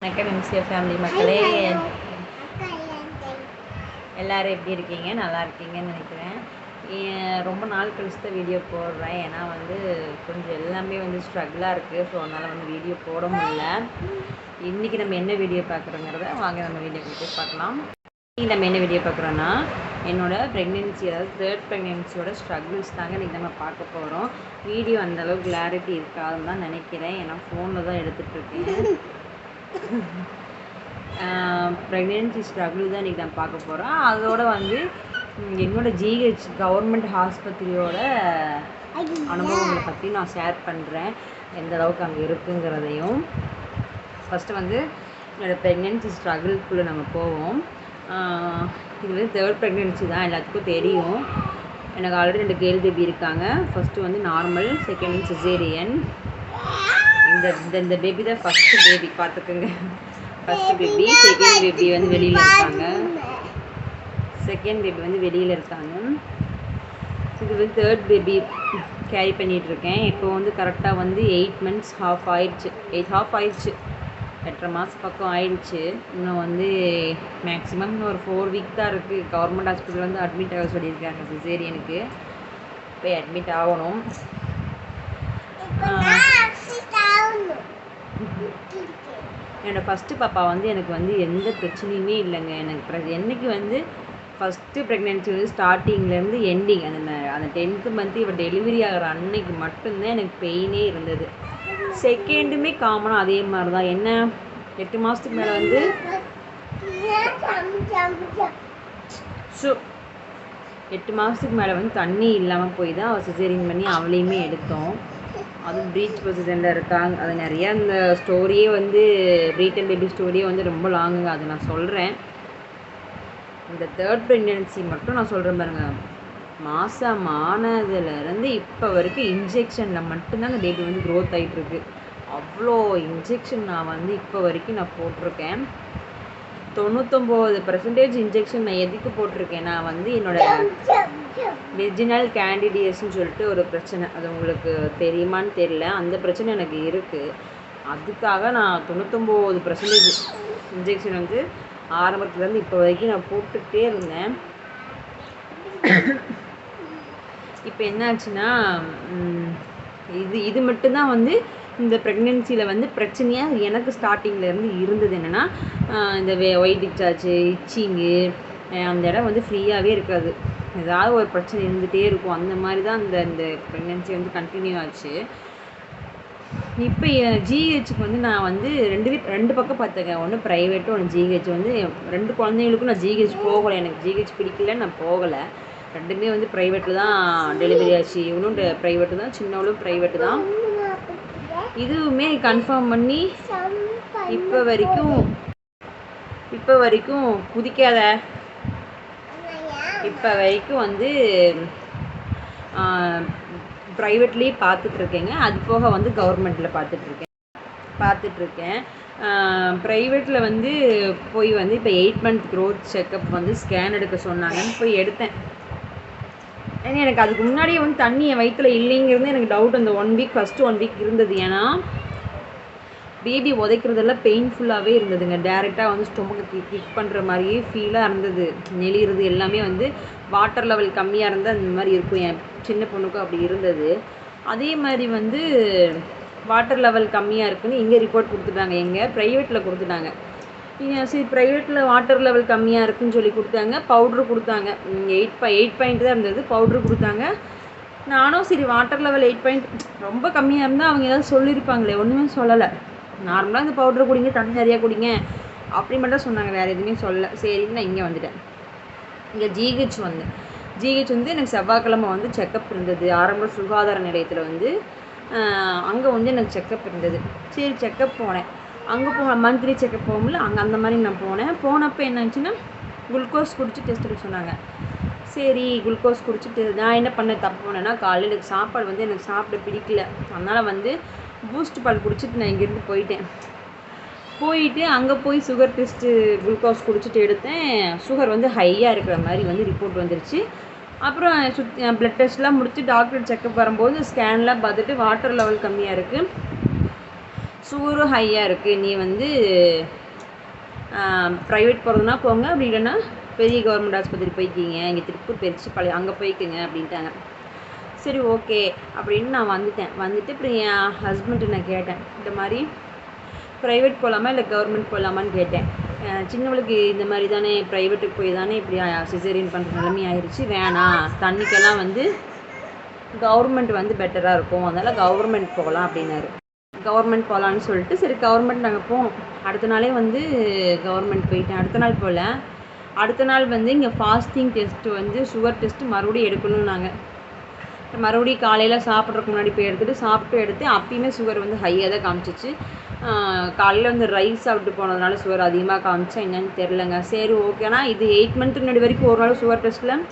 வணக்கம் MCF family மக்களே, எல்லோரும் எப்படி இருக்கீங்க? நல்லா இருக்கீங்கன்னு நினைக்கிறேன். ரொம்ப நாள் கழிச்சு தான் வீடியோ போடுறேன். ஏன்னா கொஞ்சம் எல்லாமே ஸ்ட்ரகிளாக இருக்குது. ஸோ அதனால் வீடியோ போட முடியல. இன்றைக்கி நம்ம என்ன வீடியோ பார்க்குறோங்கிறத வாங்க நம்ம வீடியோ போய் பார்க்கலாம். இன்றைக்கி நம்ம என்ன வீடியோ பார்க்குறோன்னா, என்னோடய ப்ரெக்னென்சி, அதாவது 3rd ப்ரெக்னென்சியோட ஸ்ட்ரகிள்ஸ் தாங்க இன்றைக்கி நம்ம பார்க்க போகிறோம். வீடியோ அந்தளவுக்கு கிளாரிட்டி இருக்காதுன்னு தான் நினைக்கிறேன். ஏன்னா ஃபோனில் தான் எடுத்துகிட்ருக்கேன். ப்ரெக்னென்சி ஸ்ட்ரகிள் தான் இன்றைக்கி நான் பார்க்க போகிறோம். அதோட என்னோடய ஜிஹெச் கவர்மெண்ட் ஆஸ்பத்திரியோட அனுபவங்களை பற்றி நான் ஷேர் பண்ணுறேன், எந்த அளவுக்கு அங்கே இருக்குங்கிறதையும். ஃபஸ்ட்டு என்னோடய ப்ரெக்னென்சி ஸ்ட்ரகிள்குள்ளே நம்ம போவோம். இது 3rd ப்ரெக்னென்சி தான், எல்லாத்துக்கும் தெரியும். எனக்கு ஆல்ரெடி 2 கேர்ள் பேபி இருக்காங்க. First normal, second caesarean. இந்த பேபி தான் ஃபஸ்ட்டு பேபி, பார்த்துக்குங்க. First baby. செகண்ட் பேபி வெளியில் இருக்காங்க. வெளியில் இருக்காங்க. இது 3rd பேபி கேரி பண்ணிகிட்ருக்கேன். இப்போ கரெக்டாக 8 months half ஆயிடுச்சு. 8.5 ஆயிடுச்சு. 8.5 மாதம் பக்கம் ஆயிடுச்சு. இன்னும் மேக்ஸிமம் இன்னும் ஒரு 4 week தான் இருக்குது. கவர்மெண்ட் ஹாஸ்பிட்டல் அட்மிட் ஆக சொல்லியிருக்காங்க. சிசேரியனுக்கு போய் அட்மிட் ஆகணும். என்னோடய ஃபஸ்ட்டு பாப்பா எனக்கு எந்த பிரச்சனையுமே இல்லைங்க. எனக்கு என்றைக்கு ஃபஸ்ட்டு ப்ரெக்னென்சி ஸ்டார்டிங்லேருந்து எண்டிங் அந்த 10th month இவள் டெலிவரி ஆகிற அன்னைக்கு மட்டும்தான் எனக்கு பெயினே இருந்தது. செகண்டுமே காமனாக அதே மாதிரி தான். என்ன 8 மாதத்துக்கு மேலே 8 மாதத்துக்கு மேலே தண்ணி இல்லாமல் போய் தான் அவள் சிசேரியன் பண்ணி அவளையுமே எடுத்தோம். அதுவும் ப்ரீச் பொசிஷனில் இருக்காங்க. அது நிறையா இந்த ஸ்டோரியே ப்ரீட்டன் பேபி ஸ்டோரியே ரொம்ப லாங்குங்க. அது நான் சொல்கிறேன். இந்த 3rd ப்ரெக்னென்சி மட்டும் நான் சொல்கிறேன் பாருங்கள். மாதம் ஆனதுலேருந்து இப்போ வரைக்கும் இன்ஜெக்ஷனில் மட்டும்தான் அந்த பேபி க்ரோத் ஆகிட்டுருக்கு. அவ்வளோ இன்ஜெக்ஷன் நான் இப்போ வரைக்கும் நான் போட்டிருக்கேன். 99% இன்ஜெக்ஷன் நான் எதுக்கு போட்டிருக்கேன்? நான் என்னோடய வெஜினல் கேண்டிடியஸ்ன்னு சொல்லிட்டு ஒரு பிரச்சனை, அது உங்களுக்கு தெரியுமான்னு தெரியல. அந்த பிரச்சனை எனக்கு இருக்குது. அதுக்காக நான் 99% இன்ஜெக்ஷன் ஆரம்பத்துலேருந்து இப்போ வரைக்கும் நான் போட்டுக்கிட்டே இருந்தேன். இப்போ என்னாச்சுன்னா, இது மட்டும்தான் இந்த ப்ரெக்னென்சியில் பிரச்சனையாக எனக்கு ஸ்டார்டிங்லேருந்து இருந்தது. என்னென்னா, இந்த ஒயிட் டிஸ்சார்ஜ், இச்சிங்கு, அந்த இடம் ஃப்ரீயாகவே இருக்காது. ஏதாவது ஒரு பிரச்சனை இருந்துகிட்டே இருக்கும். அந்த மாதிரி தான் இந்த ப்ரெக்னென்சி கண்டினியூ ஆச்சு. இப்போ ஜிஹெச்சுக்கு நான் 2 பக்கம் பார்த்தேங்க. ஒன்று ப்ரைவேட்டு, ஒன்று ஜிஹெச். 2 குழந்தைங்களுக்கும் நான் ஜிஹெச் போகலை. எனக்கு ஜிஹெச் பிடிக்கல, நான் போகலை. ரெண்டுமே ப்ரைவேட்டில் தான் டெலிவரி ஆச்சு. இவனும் ப்ரைவேட்டு தான், சின்னவளும் ப்ரைவேட்டு தான். இதுவுமே கன்ஃபார்ம் பண்ணி இப்போ வரைக்கும் குதிக்காத, இப்போ வரைக்கும் ப்ரைவேட்லேயே பார்த்துட்ருக்கேங்க. அது போக கவர்மெண்ட்டில் பார்த்துட்ருக்கேன். ப்ரைவேட்டில் போய் இப்போ 8 month க்ரோத் செக்கப் ஸ்கேன் எடுக்க சொன்னாங்கன்னு போய் எடுத்தேன். ஏன்னா எனக்கு அதுக்கு முன்னாடியே தண்ணி என் வயிற்றில் இல்லைங்கிறது எனக்கு டவுட். அந்த 1 week ஃபஸ்ட்டு 1 week இருந்தது. ஏன்னா பேபி உதைக்கிறதெல்லாம் பெயின்ஃபுல்லாகவே இருந்ததுங்க. டேரெக்டாக ஸ்டொமக்கு கிக் பண்ணுற மாதிரியே ஃபீலாக இருந்தது. நெளிகிறது எல்லாமே வாட்டர் லெவல் கம்மியாக இருந்தால் அந்த மாதிரி இருக்கும். என் சின்ன பொண்ணுக்கும் அப்படி இருந்தது. அதே மாதிரி வாட்டர் லெவல் கம்மியாக இருக்குதுன்னு இங்கே ரிப்போர்ட் கொடுத்துட்டாங்க. எங்கள் ப்ரைவேட்டில் கொடுத்துட்டாங்க. சரி, ப்ரைவேட்டில் வாட்டர் லெவல் கம்மியாக இருக்குதுன்னு சொல்லி கொடுத்தாங்க. பவுட்ரு கொடுத்தாங்க. 8 பாயிண்ட் தான் இருந்தது. பவுட்ரு கொடுத்தாங்க. நானும் சரி, வாட்டர் லெவல் 8 பாயிண்ட் ரொம்ப கம்மியாக இருந்தால் அவங்க ஏதாவது சொல்லியிருப்பாங்களே, ஒன்றுமே சொல்லலை. நார்மலாக இந்த பவுட்ரு குடிங்க, தண்ணி நிறையா குடிங்க அப்படி மட்டும் சொன்னாங்க. வேறு எதுவுமே சொல்லலை. சரின்னு நான் இங்கே வந்துட்டேன். இங்கே ஜிஹெச் எனக்கு செவ்வாய்க்கிழமை செக்கப் இருந்தது. ஆரம்ப சுகாதார நிலையத்தில் அங்கே எனக்கு செக்கப் இருந்தது. சரி, செக்கப் போனேன். அங்கே மந்த்லி செக்கப் போகும்ல, அங்கே அந்த மாதிரி நான் போனேன். போனப்போ என்னாச்சுன்னா, குளுக்கோஸ் குடிச்சு டெஸ்ட் எடுக்க சொன்னாங்க. சரி, குளுக்கோஸ் குடிச்சிட்டு நான் என்ன பண்ணேன், தப்பு பண்ணேன்னா, காலையில் எனக்கு சாப்பாடு எனக்கு சாப்பிட பிடிக்கல. அதனால் பூஸ்ட் பால் குடிச்சிட்டு நான் இங்கேருந்து போயிட்டு அங்கே போய் சுகர் டெஸ்ட்டு குளுக்கோஸ் குடிச்சிட்டு எடுத்தேன். சுகர் ஹையாக இருக்கிற மாதிரி ரிப்போர்ட் வந்துருச்சு. அப்புறம் ப்ளட் டெஸ்ட்லாம் முடிச்சு டாக்டர் செக்கப் வரும்போது ஸ்கேன்லாம் பார்த்துட்டு வாட்டர் லெவல் கம்மியாக இருக்குது, சுகரும் ஹையாக இருக்குது, நீ வந்து ப்ரைவேட் போகிறதுனா போங்க, அப்படி இல்லைன்னா பெரிய கவர்மெண்ட் ஆஸ்பத்திரி போய்க்கிங்க, இங்கே திருப்பூர் பெருச்சு பழைய அங்கே போய்க்குங்க அப்படின்ட்டாங்க. சரி ஓகே அப்படின்னு நான் வந்துட்டு அப்புறம் என் ஹஸ்பண்ட்டு நான் கேட்டேன், இந்த மாதிரி ப்ரைவேட் போகலாமா இல்லை கவர்மெண்ட் போகலாமான்னு கேட்டேன். சின்னவளுக்கு இந்த மாதிரி தானே ப்ரைவேட்டுக்கு போய் தானே இப்படி சிசேரியன் பண்ணுற நிலைமை ஆயிடுச்சு, வேணாம் தண்ணிக்கெல்லாம் வந்து கவர்மெண்ட் வந்து பெட்டராக இருக்கும், அதனால் கவர்மெண்ட் போகலாம் அப்படின்னாரு. கவர்மெண்ட் போகலான்னு சொல்லிட்டு சரி கவர்மெண்ட் நாங்கள் போனோம். அடுத்த நாளே வந்து கவர்மெண்ட் போயிட்டேன். அடுத்த நாள் போகல, அடுத்த நாள் வந்து இங்கே ஃபாஸ்டிங் டெஸ்ட்டு வந்து சுகர் டெஸ்ட்டு மறுபடியும் எடுக்கணும். நாங்கள் மறுபடியும் காலையில் சாப்பிட்றதுக்கு முன்னாடி போய் எடுத்து அப்பயுமே சுகர் வந்து ஹையாக தான் காமிச்சிச்சு. காலையில் வந்து ரைஸ் சாப்பிட்டு போனதுனால சுகர் அதிகமாக காமிச்சா என்னன்னு தெரிலங்க. சரி ஓகேனா இது 8 மந்த்துக்கு முன்னாடி வரைக்கும் ஒரு நாள் சுகர் டெஸ்ட்டில்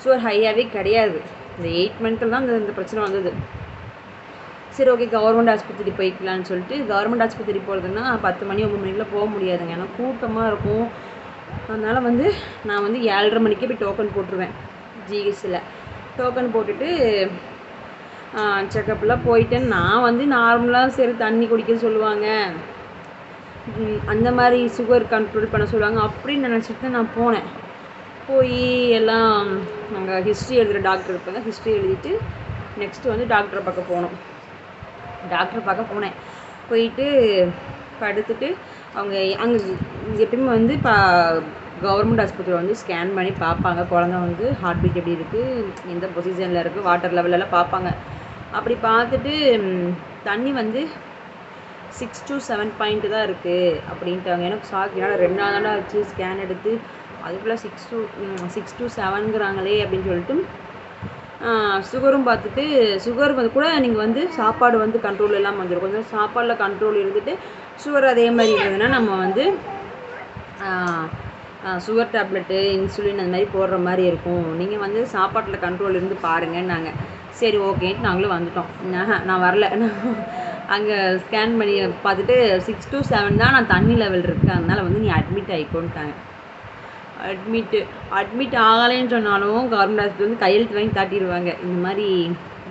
சுகர் ஹையாகவே கிடையாது. இந்த 8 மந்த்தில் தான் இந்த பிரச்சனை வந்தது. சரி ஓகே கவர்மெண்ட் ஆஸ்பத்திரி போய்க்கலான்னு சொல்லிட்டு கவர்மெண்ட் ஆஸ்பத்திரி போகிறதுனா 10 மணி 9 மணிக்குள்ளே போக முடியாதுங்க, ஏன்னா கூட்டமாக இருக்கும். அதனால் வந்து நான் வந்து 7:30 மணிக்கே போய் டோக்கன் போட்டுருவேன். ஜிஹெச்சில் டோக்கன் போட்டுட்டு செக்கப்லாம் போயிட்டேன். நான் வந்து நார்மலாக சரி தண்ணி குடிக்க சொல்லுவாங்க, அந்த மாதிரி சுகர் கண்ட்ரோல் பண்ண சொல்லுவாங்க அப்படின்னு நினச்சிட்டு நான் போனேன். போய் எல்லாம் நாங்கள் ஹிஸ்ட்ரி எழுதுகிற டாக்டர் இருப்பாங்க, ஹிஸ்ட்ரி எழுதிட்டு நெக்ஸ்ட்டு வந்து டாக்டரை பார்க்க போனோம். போயிட்டு படுத்துட்டு அவங்க அங்கே எப்பயுமே வந்து கவர்மெண்ட் ஆஸ்பத்திரி வந்து ஸ்கேன் பண்ணி பார்ப்பாங்க, குழந்த வந்து ஹார்ட் பீட் எப்படி இருக்குது, எந்த பொசிஷனில் இருக்குது, வாட்டர் லெவலெல்லாம் பார்ப்பாங்க. அப்படி பார்த்துட்டு தண்ணி வந்து 6 to 7 பாயிண்ட் தான் இருக்குது அப்படின்ட்டாங்க. எனக்கு ஷாக், என்னால் 2 நாள் ஆச்சு ஸ்கேன் எடுத்து, அதுக்குள்ளே 6 to 7ங்கிறாங்களே அப்படின்னு சொல்லிட்டு சுகரும் பார்த்துட்டு சுகர் வந்து கூட நீங்கள் வந்து சாப்பாடு வந்து கண்ட்ரோல் இல்லாமல் வந்துடும், கொஞ்சம் சாப்பாடில் கண்ட்ரோல் இருந்துட்டு சுகர் அதே மாதிரி இருந்ததுன்னா நம்ம வந்து சுகர் டேப்லெட்டு இன்சுலின் அந்த மாதிரி போடுற மாதிரி இருக்கும், நீங்கள் வந்து சாப்பாட்டில் கண்ட்ரோல் இருந்து பாருங்கள். நாங்கள் சரி ஓகேன்ட்டு நாங்களும் வந்துட்டோம். நான் வரல, அங்கே ஸ்கேன் பண்ணி பார்த்துட்டு 6 to 7 தான் நான் தண்ணி லெவல் இருக்குது, அதனால் வந்து நீ அட்மிட் ஆகிக்கோன்ட்டாங்க. அட்மிட் ஆகலைன்னு சொன்னாலும் கவர்மெண்ட் ஹாஸ்பிட்டல் வந்து கையெழுத்து வாங்கி தாட்டிடுவாங்க. இந்த மாதிரி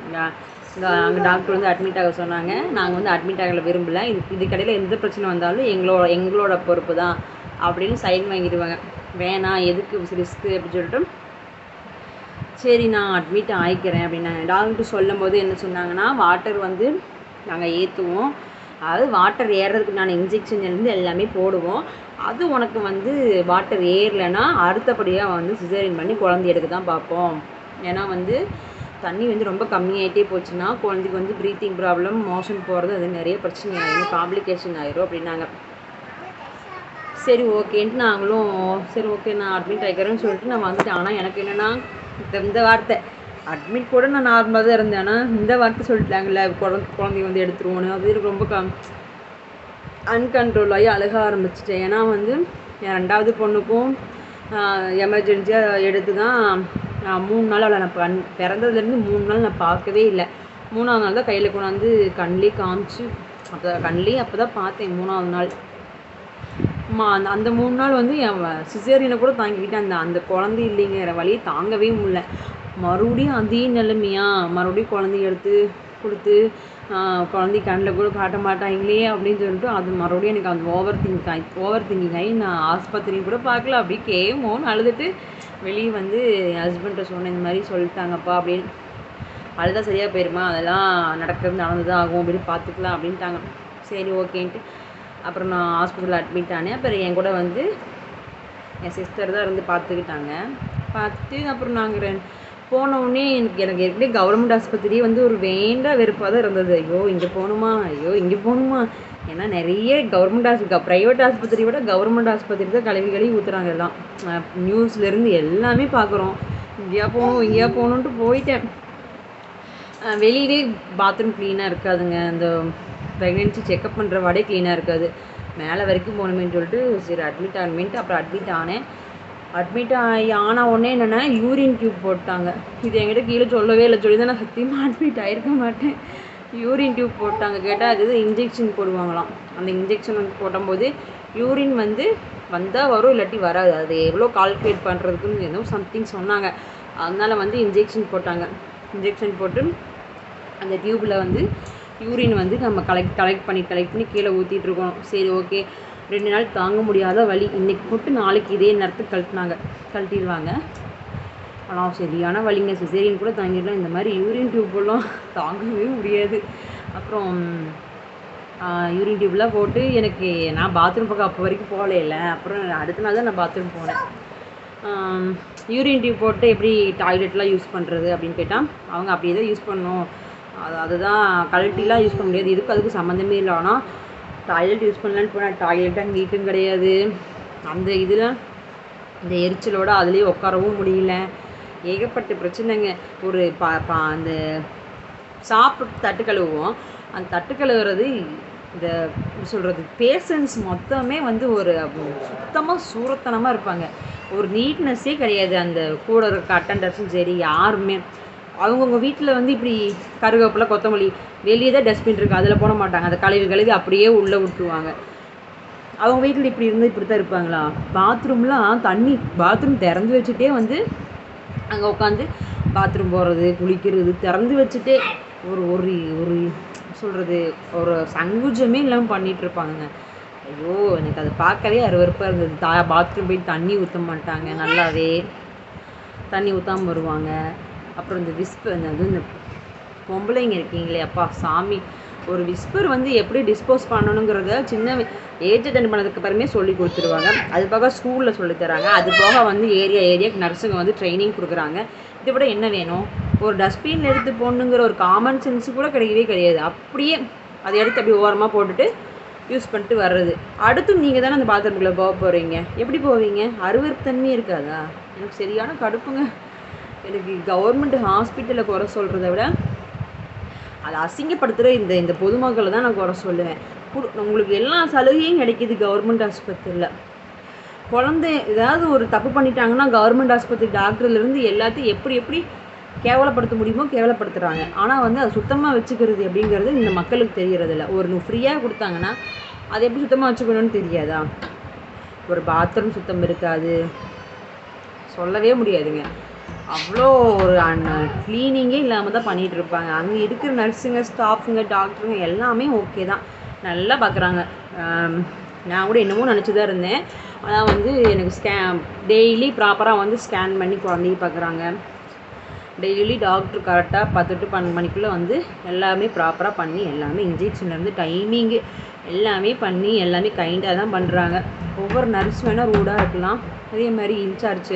அங்கே டாக்டர் வந்து அட்மிட் ஆக சொன்னாங்க, நாங்கள் வந்து அட்மிட் ஆகலை விரும்பலை, இதுக்கடையில் எந்த பிரச்சனை வந்தாலும் எங்களோட பொறுப்பு தான் அப்படின்னு சைன் வாங்கிடுவாங்க. வேணாம் எதுக்கு ரிஸ்க்கு அப்படின்னு சொல்லிட்டு சரி நான் அட்மிட் ஆகிக்கிறேன் அப்படின்னாங்க. டாக்டர் சொல்லும் போது என்ன சொன்னாங்கன்னா, வாட்டர் வந்து நாங்கள் ஏற்றுவோம், அதாவது வாட்டர் ஏறுறதுக்கு நான் இன்ஜெக்ஷன்லேருந்து எல்லாமே போடுவோம், அது உனக்கு வந்து வாட்டர் ஏறலைன்னா அடுத்தபடியாக வந்து சிசேரியன் பண்ணி குழந்தை எடுக்க தான் பார்ப்போம், ஏன்னா வந்து தண்ணி வந்து ரொம்ப கம்மியாகிட்டே போச்சுன்னா குழந்தைக்கு வந்து ப்ரீத்திங் ப்ராப்ளம், மோஷன் போகிறது, அது நிறைய பிரச்சனை ஆகிடும், காம்ப்ளிகேஷன் ஆகிடும் அப்படின்னாங்க. சரி ஓகேன்ட்டு நாங்களும் சரி ஓகே நான் அட்மிட் ஆகிக்கிறேன்னு சொல்லிட்டு நான் வந்துட்டேன். ஆனால் எனக்கு என்னென்னா இந்த வார்த்தை அட்மிட் கூட நான் நார்மலாக தான் இருந்தேன், ஆனால் இந்த வார்த்தை சொல்லிட்டாங்கல்ல குழந்தைய வந்து எடுத்துருவோன்னு, அது எனக்கு ரொம்ப அன்கண்ட்ரோல் ஆகி அழுக ஆரம்பிச்சிட்டேன். ஏன்னா வந்து என் 2வது பொண்ணுக்கும் எமர்ஜென்சியாக எடுத்து தான் 3 நாள் அவளை நான் பிறந்ததுலேருந்து 3 நாள் நான் பார்க்கவே இல்லை. 3ஆவது நாள் தான் கையில் கொண்டாந்து கண்ணிலே காமிச்சு அப்போ தான் பார்த்தேன். 3ஆவது நாள் அந்த 3 நாள் வந்து என் சிசேரியனை கூட தாங்கிக்கிட்டேன், அந்த குழந்தை இல்லைங்கிற வழியை தாங்கவே முடியல. மறுபடியும் அதே நிலைமையா, மறுபடியும் குழந்தைய எடுத்து கொடுத்து குழந்தை கண்ணில் கூட காட்ட மாட்டாங்களே அப்படின்னு சொல்லிட்டு அது மறுபடியும் எனக்கு அந்த ஓவர் திங்கிங் ஆகி நான் ஆஸ்பத்திரியும் கூட பார்க்கல, அப்படியே கேமோன்னு அழுதுட்டு வெளியே வந்து என் ஹஸ்பண்ட்டை சொன்னேன், இந்த மாதிரி சொல்லிட்டாங்கப்பா அப்படின்னு. அழுதா சரியாக போயிருமா, அதெல்லாம் நடந்துதான் ஆகும் அப்படின்னு பார்த்துக்கலாம் அப்படின்ட்டாங்க. சரி ஓகேன்ட்டு அப்புறம் நான் ஹாஸ்பிட்டலில் அட்மிட் ஆனேன். அப்புறம் என் கூட வந்து என் சிஸ்டர் தான் இருந்து பார்த்துட்டு அப்புறம் நாங்கள் போனவுடனே எனக்கு ஏற்கனவே கவர்மெண்ட் ஆஸ்பத்திரியே வந்து ஒரு வெறுப்பாக தான் இருந்தது. ஐயோ இங்கே போகணுமா, ஏன்னா நிறைய ப்ரைவேட் ஆஸ்பத்திரி விட கவர்மெண்ட் ஆஸ்பத்திரி தான் கழுவி ஊற்றுறாங்க எல்லாம். நியூஸ்லேருந்து எல்லாமே பார்க்குறோம், இங்கேயா போகணுன்ட்டு போயிட்டேன். வெளியவே பாத்ரூம் க்ளீனாக இருக்காதுங்க, அந்த ப்ரெக்னென்சி செக்கப் பண்ணுற வாடே க்ளீனாக இருக்காது, மேலே வரைக்கும் போகணுமேன்னு சொல்லிட்டு சரி அட்மிட் ஆகணுமேன்ட்டு அப்புறம் அட்மிட் ஆனேன். அட்மிட் ஆன உடனே என்னென்னா யூரின் டியூப் போட்டாங்க. இது என்கிட்ட கீழே சொல்லவே இல்லை, சொல்லி தான் நான் சத்தியமாக அட்மிட் ஆகிருக்க மாட்டேன். யூரின் டியூப் போட்டாங்க. கேட்டால் அது இன்ஜெக்ஷன் போடுவாங்களாம். அந்த இன்ஜெக்ஷன் வந்து போடும்போது யூரின் வந்து வந்தால் வரும், இல்லாட்டி வராது, அது எவ்வளோ கால்குலேட் பண்ணுறதுக்குன்னு ஏதோ சம்திங் சொன்னாங்க. அதனால் வந்து இன்ஜெக்ஷன் போட்டாங்க. இன்ஜெக்ஷன் போட்டு அந்த டியூப்பில் வந்து யூரின் வந்து நம்ம கலெக்ட் பண்ணி கீழே ஊற்றிட்டு இருக்கணும். சரி ஓகே 2 நாள் தாங்க முடியாத வலி, இன்றைக்கி போட்டு நாளைக்கு இதே நேரத்துக்கு கழட்டிடுவாங்க. ஆனால் சரியான வலிங்க, சிசேரியன் கூட தாங்கிடலாம், இந்த மாதிரி யூரின் டியூப்லாம் தாங்கவே முடியாது. அப்புறம் யூரின் டியூப்லாம் போட்டு எனக்கு நான் பாத்ரூம் பக்கம் அப்போ வரைக்கும் போகல. அப்புறம் அடுத்த நாள் தான் நான் பாத்ரூம் போனேன். யூரின் டியூப் போட்டு எப்படி டாய்லெட்லாம் யூஸ் பண்ணுறது அப்படின்னு கேட்டால் அவங்க அப்படியே தான் யூஸ் பண்ணணும், அதுதான் கழட்டிலாம் யூஸ் பண்ண முடியாது, அதுக்கு சம்மந்தமே இல்லை. ஆனால் டாய்லெட் யூஸ் பண்ணலான்னு போனால் டாய்லெட் அங்கே நீட்டும் கிடையாது. அந்த இதில் இந்த எரிச்சலோடு அதுலேயே உட்காரவும் முடியல, ஏகப்பட்ட பிரச்சனைங்க. ஒரு அந்த சாப்பிட்டு தட்டு கழுவுவோம், அந்த தட்டு கழுவுறது இந்த சொல்கிறது பேஷன்ஸ் மொத்தமே வந்து ஒரு சுத்தமாக சூரத்தனமாக இருப்பாங்க, ஒரு நீட்னஸ்ஸே கிடையாது. அந்த கூட இருக்க அட்டண்டர்ஸும் சரி யாருமே அவங்கவுங்க வீட்டில் வந்து இப்படி கருவேப்பிலை கொத்தமல்லி வெளியே தான் டஸ்ட்பின் இருக்குது, அதில் போட மாட்டாங்க, அதை கழுவி அப்படியே உள்ளே விட்டுருவாங்க. அவங்க வீட்டில் இப்படி தான் இருப்பாங்களா? பாத்ரூம் திறந்து வச்சுட்டே வந்து அங்கே உட்காந்து பாத்ரூம் போகிறது குளிக்கிறது திறந்து வச்சுட்டே ஒரு ஒரு ஒரு சொல்கிறது ஒரு சங்குஜமே இல்லாமல் பண்ணிகிட்ருப்பாங்க. ஐயோ எனக்கு அதை பார்க்கவே அருவருப்பாக இருந்தது. பாத்ரூம் போய் தண்ணி ஊற்ற மாட்டாங்க, நல்லாவே தண்ணி ஊற்றாமல் வருவாங்க. அப்புறம் இந்த விஸ்பர் இந்த பொம்பளைங்க இருக்கீங்களே அப்பா சாமி, ஒரு விஸ்பர் வந்து எப்படி டிஸ்போஸ் பண்ணணுங்கிறத சின்ன ஏஜ் அட்டெண்ட் பண்ணதுக்கு அப்புறமே சொல்லி கொடுத்துருவாங்க. அது போக ஸ்கூலில் சொல்லித்தராங்க, அது போக வந்து ஏரியாவுக்கு நர்ஸுங்க வந்து ட்ரைனிங் கொடுக்குறாங்க. இதை விட என்ன வேணும்? ஒரு டஸ்ட்பின் எடுத்து போடணுங்கிற ஒரு காமன் சென்ஸ் கூட கிடையாது. அப்படியே அதை எடுத்து அப்படி ஓரமாக போட்டுட்டு யூஸ் பண்ணிட்டு வர்றது. அடுத்து நீங்கள் தானே அந்த பாத்ரூம்குள்ளே போக போகிறீங்க, எப்படி போவீங்க? அருவருத்தன்மையே இருக்காதா? எனக்கு சரியான கடுப்புங்க. எனக்கு கவர்மெண்ட் ஹாஸ்பிட்டலில் குறை சொல்கிறத விட அதை அசிங்கப்படுத்துகிற இந்த பொதுமக்களை தான் நான் குறை சொல்லுவேன். உங்களுக்கு எல்லா சலுகையும் கிடைக்கிது கவர்மெண்ட் ஆஸ்பத்திரியில். குழந்தை ஏதாவது ஒரு தப்பு பண்ணிட்டாங்கன்னா கவர்மெண்ட் ஆஸ்பத்திரி டாக்டர்லேருந்து எல்லாத்தையும் எப்படி கேவலப்படுத்த முடியுமோ கேவலப்படுத்துகிறாங்க. ஆனால் வந்து அதை சுத்தமாக வச்சுக்கிறது அப்படிங்கிறது இந்த மக்களுக்கு தெரியறதில்ல. ஒரு ஃப்ரீயாக கொடுத்தாங்கன்னா அதை எப்படி சுத்தமாக வச்சுக்கணும்னு தெரியாதா? ஒரு பாத்ரூம் சுத்தம் இருக்காது, சொல்லவே முடியாதுங்க. அவ்வளோ ஒரு க்ளீனிங்கே இல்லாமல் தான் பண்ணிகிட்ருப்பாங்க. அங்கே இருக்கிற நர்ஸுங்க ஸ்டாஃபுங்க டாக்டருங்க எல்லாமே ஓகே தான், நல்லா பார்க்குறாங்க. நான் கூட என்னமோ நினச்சி தான் இருந்தேன். ஆனால் வந்து எனக்கு டெய்லி ப்ராப்பராக வந்து ஸ்கேன் பண்ணி குழந்தைய பார்க்குறாங்க. டெய்லி டாக்டர் கரெக்டாக 10 to 12 மணிக்குள்ளே வந்து எல்லாமே ப்ராப்பராக பண்ணி எல்லாமே இன்ஜெக்ஷன்லேருந்து டைமிங்கு எல்லாமே பண்ணி எல்லாமே கைண்டாக தான் பண்ணுறாங்க. ஒவ்வொரு நர்ஸ் வேணால் ரூடாக இருக்கலாம், அதே மாதிரி இன்சார்ஜ்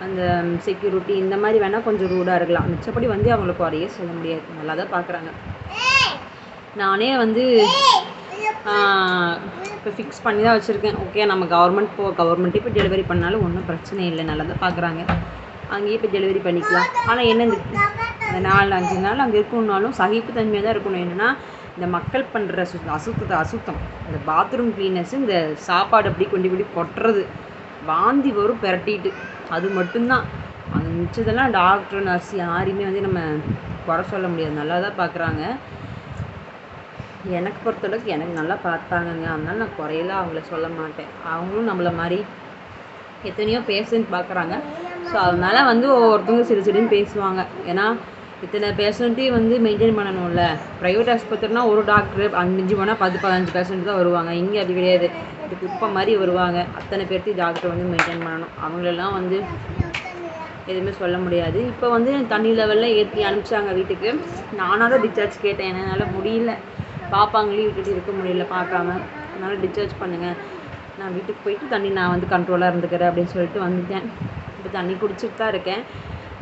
அந்த செக்யூரிட்டி இந்த மாதிரி வேணால் கொஞ்சம் ரூடாக இருக்கலாம், மிச்சப்படி வந்து அவங்களுக்கு குறைய சொல்ல முடியாது, நல்லா தான் பார்க்குறாங்க. நானே வந்து இப்போ ஃபிக்ஸ் பண்ணி தான் வச்சுருக்கேன். ஓகே நம்ம கவர்மெண்ட்டே இப்போ டெலிவரி பண்ணாலும் ஒன்றும் பிரச்சனை இல்லை, நல்லா தான் பார்க்குறாங்க. அங்கேயே இப்போ டெலிவரி பண்ணிக்கலாம். ஆனால் என்ன இந்த 4-5 நாள் அங்கே இருக்கணுன்னாலும் சகிப்புத்தன்மையாக தான் இருக்கணும். என்னென்னா இந்த மக்கள் பண்ணுற அசுத்தம், இந்த பாத்ரூம் க்ளீனஸ்ஸு, இந்த சாப்பாடு அப்படி கொண்டு கொட்டுறது, வாந்தி வரும் பெரட்டிட்டு, அது மட்டும்தான். அந்த மிச்சதெல்லாம் டாக்டர் நர்ஸ் யாரையுமே வந்து நம்ம குறை சொல்ல முடியாது, நல்லா தான் பார்க்குறாங்க. எனக்கு பொறுத்தளவுக்கு எனக்கு நல்லா பார்த்தாங்கங்க, அதனால நான் குறையெல்லாம் அவங்கள சொல்ல மாட்டேன். அவங்களும் நம்மளை மாதிரி எத்தனையோ பேஷண்ட் பார்க்குறாங்க. ஸோ அதனால் வந்து ஒவ்வொருத்தவங்க சிறுன்னு பேசுவாங்க. ஏன்னா இத்தனை பேஷண்ட்டையும் வந்து மெயின்டைன் பண்ணணும்ல. ப்ரைவேட் ஆஸ்பத்திரினா ஒரு டாக்டர் 5 போனால் 10-15 பேஷண்ட் தான் வருவாங்க. இங்கே அப்படி கிடையாது, இது குப்பை மாதிரி வருவாங்க. அத்தனை பேர்த்தையும் டாக்டர் வந்து மெயின்டைன் பண்ணணும். அவங்களெல்லாம் வந்து எதுவுமே சொல்ல முடியாது. இப்போ வந்து தண்ணி லெவலில் ஏற்றி அனுப்பிச்சாங்க வீட்டுக்கு. நானாக தான் டிஸ்சார்ஜ் கேட்டேன், என்னால் முடியல, பாப்பாங்களையும் விட்டுட்டு இருக்க முடியல பார்க்காம, அதனால் டிஸ்சார்ஜ் பண்ணுங்கள், நான் வீட்டுக்கு போயிட்டு தண்ணி நான் வந்து கண்ட்ரோலாக இருந்துக்கிறேன் அப்படின்னு சொல்லிட்டு வந்துட்டேன். இப்போ தண்ணி குடிச்சிட்டு தான் இருக்கேன்.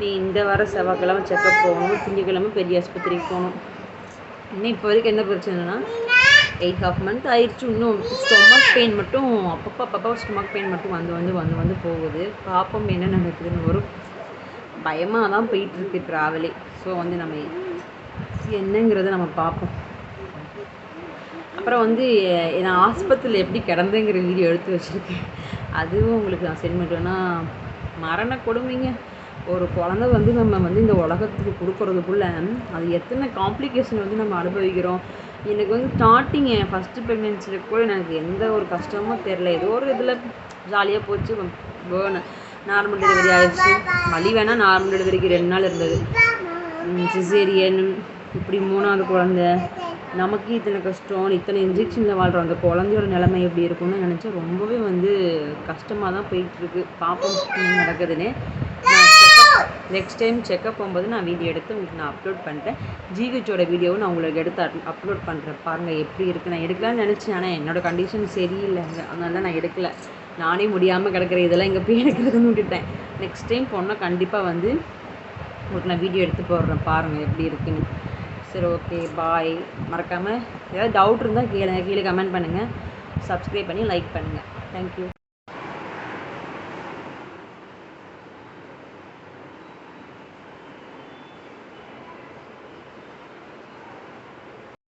நீ இந்த வாரம் செவ்வாய்க்கிழமை செக்கப் போகணும், திங்கக்கிழமை பெரிய ஆஸ்பத்திரிக்கு போகணும். இன்னும் இப்போ வரைக்கும் என்ன பிரச்சனைனா 8.5 month ஆயிடுச்சு. இன்னும் ஸ்டொமக் பெயின் மட்டும் அப்பப்போ ஸ்டொமக் பெயின் மட்டும் வந்து போகுது. பார்ப்போம் என்ன நடக்குதுன்னு. ஒரு பயமாக தான் போயிட்டுருக்கு ட்ராவலே. ஸோ வந்து நம்ம என்னங்கிறத நம்ம பார்ப்போம். அப்புறம் வந்து நான் ஆஸ்பத்திரியில் எப்படி கிடந்தேங்கிற வீடியோ எடுத்து வச்சுருக்கேன், அதுவும் உங்களுக்கு நான் சென்ட் பண்ணுவேன்னா. மரண கொடுமைங்க. ஒரு குழந்தை வந்து நம்ம வந்து இந்த உலகத்துக்கு கொடுக்குறதுக்குள்ளே அது எத்தனை காம்ப்ளிகேஷன் வந்து நம்ம அனுபவிக்கிறோம். எனக்கு வந்து ஸ்டார்டிங் என் ஃபஸ்ட்டு ப்ரெக்னென்சியில் கூட எனக்கு எந்த ஒரு கஷ்டமும் தெரில. ஏதோ ஒரு இதில் ஜாலியாக போச்சு. நார்மல் டெலிவரி ஆகிடுச்சு. வலி வேணால் நார்மல் டெலிவரிக்கு 2 நாள் இருந்தது. சிசேரியன் இப்படி 3வது குழந்த, நமக்கு இத்தனை கஷ்டம், இத்தனை இன்ஜெக்ஷனில் வாழ்கிற அந்த குழந்தையோட நிலைமை எப்படி இருக்கும்னு நினச்சா ரொம்பவே வந்து கஷ்டமாக தான் போயிட்டுருக்கு. பார்ப்போம் என்ன நடக்குதுன்னு. நான் நெக்ஸ்ட் டைம் செக்கப் போகும்போது நான் வீடியோ எடுத்து உங்களுக்கு நான் அப்லோட் பண்ணுறேன். ஜிஹெச்சோட வீடியோவும் நான் உங்களுக்கு எடுத்து அப்லோட் பண்ணுறேன். பாருங்கள் எப்படி இருக்குது. நான் எடுக்கலாம்னு நினச்சேன், ஆனால் என்னோடய கண்டிஷன் சரியில்லைங்க, அதனால தான் நான் எடுக்கலை. நானே முடியாமல் கிடக்கிற இதெல்லாம் இங்கே போய் எடுக்கிறதுன்னு விட்டுட்டேன். நெக்ஸ்ட் டைம் போனால் கண்டிப்பாக வந்து உங்களுக்கு நான் வீடியோ எடுத்து போடுறேன், பாருங்கள் எப்படி இருக்குன்னு. சரி, ஓகே, பாய். மறக்காமல் ஏதாவது டவுட் இருந்தால் கீழே கமெண்ட் பண்ணுங்கள். சப்ஸ்கிரைப் பண்ணி லைக் பண்ணுங்கள். தேங்க்யூ.